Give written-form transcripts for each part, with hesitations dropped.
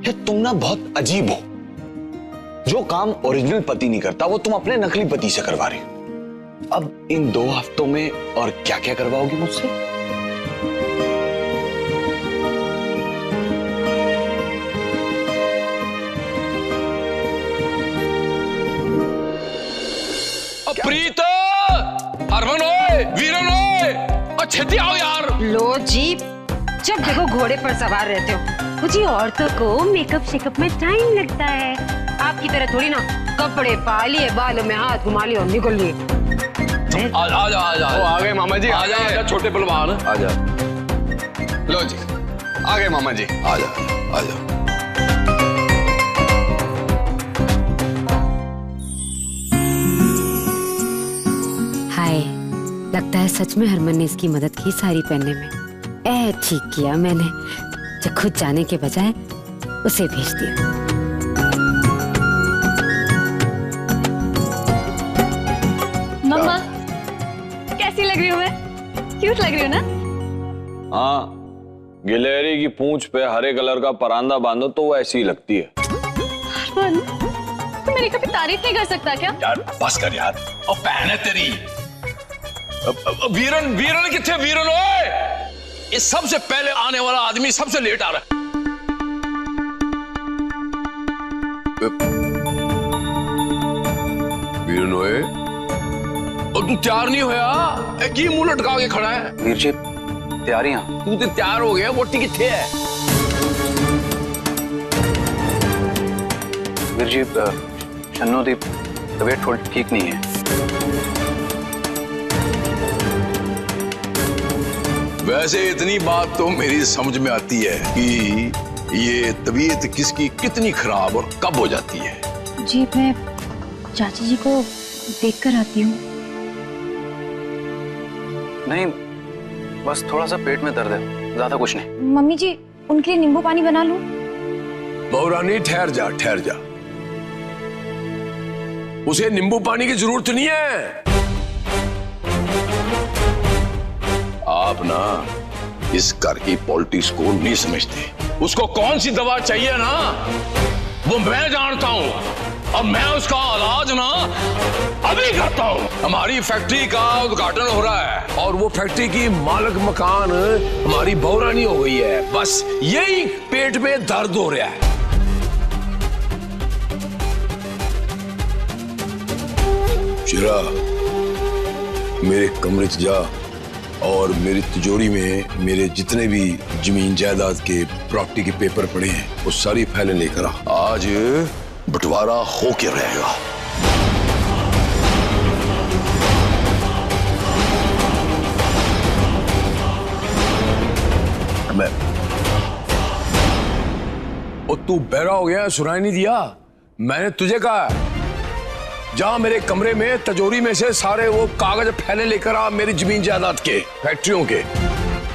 कि तुम ना बहुत अजीब हो। जो काम ओरिजिनल पति नहीं करता वो तुम अपने नकली पति से करवा रही हो। अब इन 2 हफ्तों में और क्या क्या करवाओगी मुझसे? प्रीत, हरमन ओए, वीरन ओए, छेती आओ यार। लो जी, जब देखो घोड़े पर सवार रहते हो। मुझे औरतों को मेकअप शेकअप में टाइम लगता है, आपकी तरह थोड़ी ना कपड़े पा लिए, बालों में हाथ घुमा लिए और निकल लिए। आ गए मामा जी, आ जा छोटे पहलवान, आ जा। लो जी, आ गए मामा जी, आ जा। हाय, लगता है सच में हरमन ने इसकी मदद की साड़ी पहनने में। ठीक किया मैंने, जो खुद जाने के बजाय उसे भेज दिया। मम्मा, कैसी लग रही हूँ मैं? क्यूट लग रही हूँ ना? हाँ, गिलहरी की पूंछ पे हरे कलर का परांदा बांधो तो वो ऐसी ही लगती है। हरमन, तू मेरी कभी तारीफ नहीं कर सकता क्या? यार बस कर यार, और बहन है तेरी। वीरन किथे? वीरन ओए, ये सबसे पहले आने वाला आदमी सबसे लेट आ रहा है। वीरन ओए, और तू तैयार नहीं होया? एक ही मुंह लटका के खड़ा है। वीर जी, तैयारियां? तू तो तैयार हो गया, वोटी किथे है? वीर जी, शन्नू दी तबीयत थोड़ी ठीक नहीं है। वैसे इतनी बात तो मेरी समझ में आती है कि ये तबीयत किसकी कितनी खराब और कब हो जाती है। जी, मैं चाची जी को देख कर आती हूँ। नहीं, बस थोड़ा सा पेट में दर्द है, ज्यादा कुछ नहीं। मम्मी जी, उनके लिए नींबू पानी बना लूं? बहुरानी ठहर जा। उसे नींबू पानी की जरूरत नहीं है। आप ना इस घर की पॉलिटिक्स को नहीं समझते। उसको कौन सी दवा चाहिए ना, वो मैं जानता हूं, और मैं उसका इलाज ना अभी करता हूं। हमारी फैक्ट्री का उद्घाटन हो रहा है और वो फैक्ट्री की मालिक मकान हमारी बहुरानी हो गई है। बस यही पेट में दर्द हो रहा है। शिरा, मेरे कमरे से जा और मेरी तिजोरी में मेरे जितने भी जमीन जायदाद के प्रॉपर्टी के पेपर पड़े हैं वो सारी फाइलें लेकर आ। आज बंटवारा होके रहेगा। मैं और तू बहरा हो गया, सुनाई नहीं दिया? मैंने तुझे कहा जा मेरे कमरे में तिजोरी में से सारे वो कागज फैले लेकर आ, मेरी जमीन जायदाद के, फैक्ट्रियों के।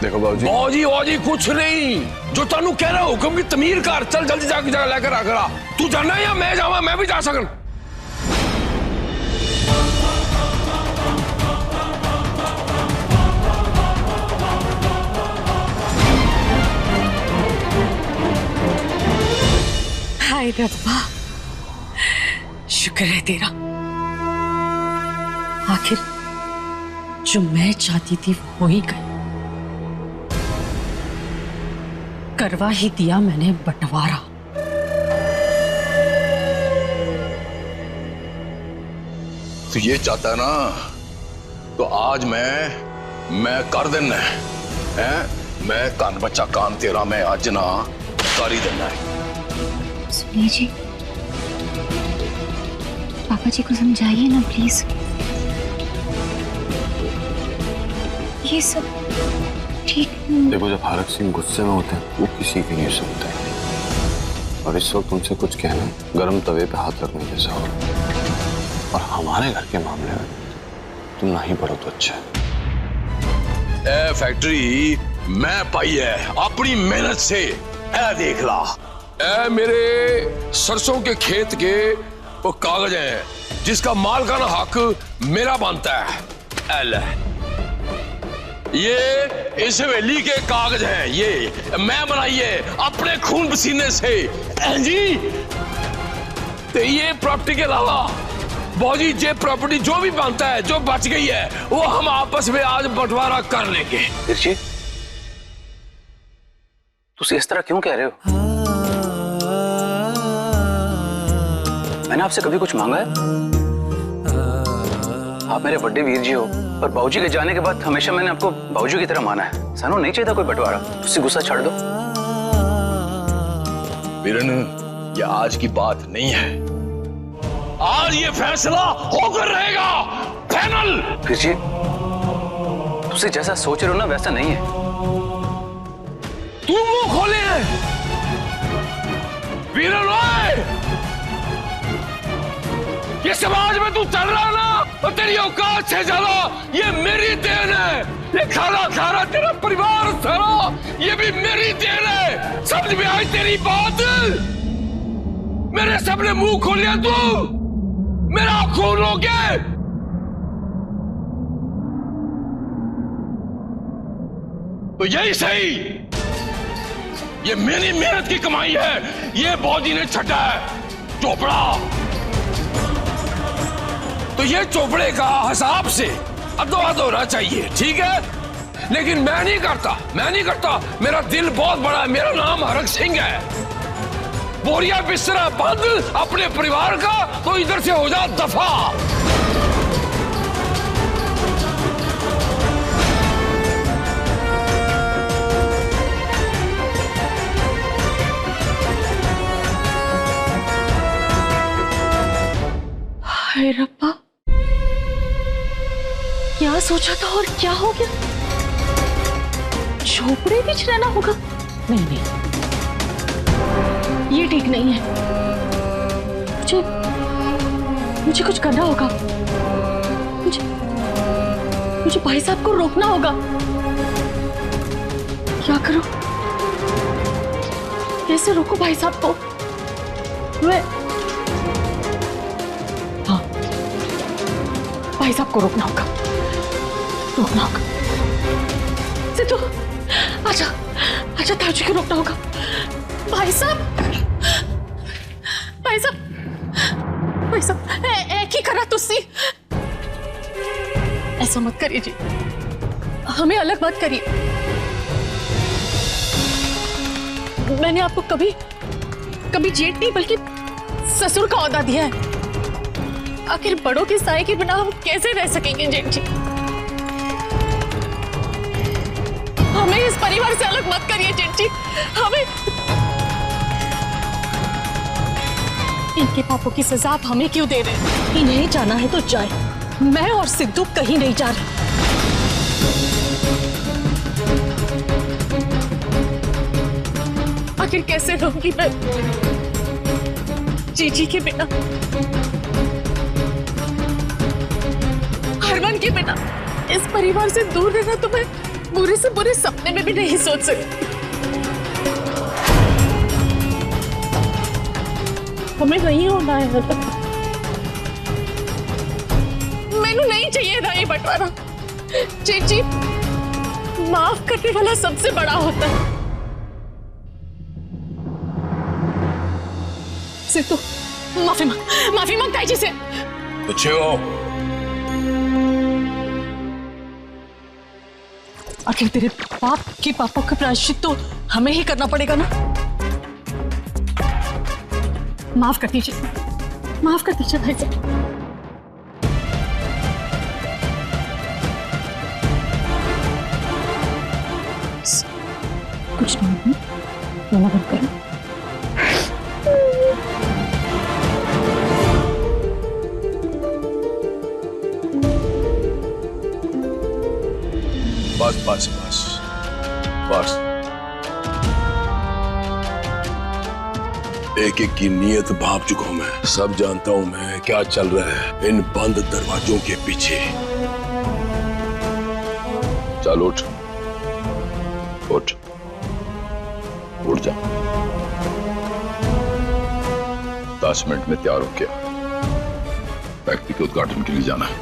देखो बाबूजी कुछ नहीं, जो तानू कह रहा हुक्म की तमीर कर। चल जल्दी जाके जगह लेकर आकर आ। तू जाना या मैं जावा? मैं भी जा सकूं। हाय रब्बा, शुक्र है तेरा, आखिर जो मैं चाहती थी वो ही गई। करवा ही दिया मैंने बंटवारा। तो ये चाहता ना तो आज मैं कर देना है। मैं कान बच्चा कान तेरा, मैं आज ना कर ही देना है। सुनिए जी, पापा जी को समझाइए ना प्लीज। ये सब ठीक नहीं। देखो, जब हारक सिंह गुस्से में होते हैं वो किसी की नहीं सुनते, और इस वक्त उनसे कुछ कहना गर्म तवे पे हाथ रखने जैसा हो। और हमारे घर के मामले में तुम ना ही पढ़ो तो अच्छा है। ए फैक्ट्री मैं पाई है अपनी मेहनत से। ए देख ला, ए मेरे सरसों के खेत के वो कागज हैं जिसका मालिकाना हक मेरा बनता है। ए ले, ये इस हवेली के कागज हैं, ये मैं बनाई है अपने खून पसीने से जी। तो ये प्रॉपर्टी के अलावा बॉजी ये प्रॉपर्टी जो भी बनता है, जो बच गई है, वो हम आपस में आज बंटवारा कर लेंगे। जी तुम इस तरह क्यों कह रहे हो? मैंने आपसे कभी कुछ मांगा है? आप मेरे बड़े वीर जी हो, और बाबूजी के जाने के बाद हमेशा मैंने आपको बाबूजी की तरह माना है। सानू नहीं चाहिए था कोई बंटवारा, उससे गुस्सा छाड़ दो। वीरन, ये आज की बात नहीं है, आज ये फैसला होकर रहेगा फाइनल। वीर जी तुम जैसा सोच रहे हो ना वैसा नहीं है। तू मुंह खोले है वीरन, ये समाज में तू चल रहा ना, और तेरी औकात से ज्यादा ये मेरी देन है। ये खाना खा रहा तेरा परिवार सारा, ये भी मेरी देन है। समझ में आई तेरी बात? मेरे सबने मुंह खोल लिया, तू मेरा खून लोगे। तो यही सही, ये मेरी मेहनत की कमाई है, ये बॉजी ने छटा है चोपड़ा। तो ये चोपड़े का हिसाब से अदो-अदो होना चाहिए, ठीक है? लेकिन मैं नहीं करता। मेरा दिल बहुत बड़ा है, मेरा नाम हरक सिंह है। बोरिया बिस्तरा बंद अपने परिवार का, तो इधर से हो जा दफा। हाय रब्बा, क्या सोचा था और क्या हो गया? झोपड़े बीच रहना होगा? नहीं, ये ठीक नहीं है। मुझे कुछ करना होगा। मुझे भाई साहब को रोकना होगा। क्या करूं? कैसे रोकूं भाई साहब को? हाँ, भाई साहब को रोकना होगा। सिद्धू, आजा ताजू को रोकना होगा। भाई साहब, की करा तुसी? ऐसा मत करिए जी, हमें अलग मत करिए। मैंने आपको कभी जेठ नहीं बल्कि ससुर का औहदा दिया है। आखिर बड़ों के साए के बिना हम कैसे रह सकेंगे जेठ जी? हमें इस परिवार से अलग मत करिए जेठ जी। हमें इनके पापों की सजा आप हमें क्यों दे रहे हैं? इन्हें जाना है तो जाए, मैं और सिद्धू कहीं नहीं जा रहे। आखिर कैसे रहूंगी मैं जीजी के बिना, हरमन के बिना? इस परिवार से दूर रहना तो मैं बुरे से बुरे सपने में भी नहीं सोच सकती। हमें नहीं होना है, मैनू नहीं चाहिए था ये बंटवारा। जी, माफ करने वाला सबसे बड़ा होता है। सिद्धू, माफी मांग ताई जी से। बच्चे हो, आखिर तेरे बाप के पापों का प्रायश्चित तो हमें ही करना पड़ेगा ना। माफ कर दीजिए भाई साहब। कुछ नहीं, रोना बंद करो। बस एक की नीयत भाप चुका हूं मैं। सब जानता हूं मैं क्या चल रहा है इन बंद दरवाजों के पीछे। चल उठ जा। 10 मिनट में तैयार हो गया, फैक्ट्री के उद्घाटन के लिए जाना है।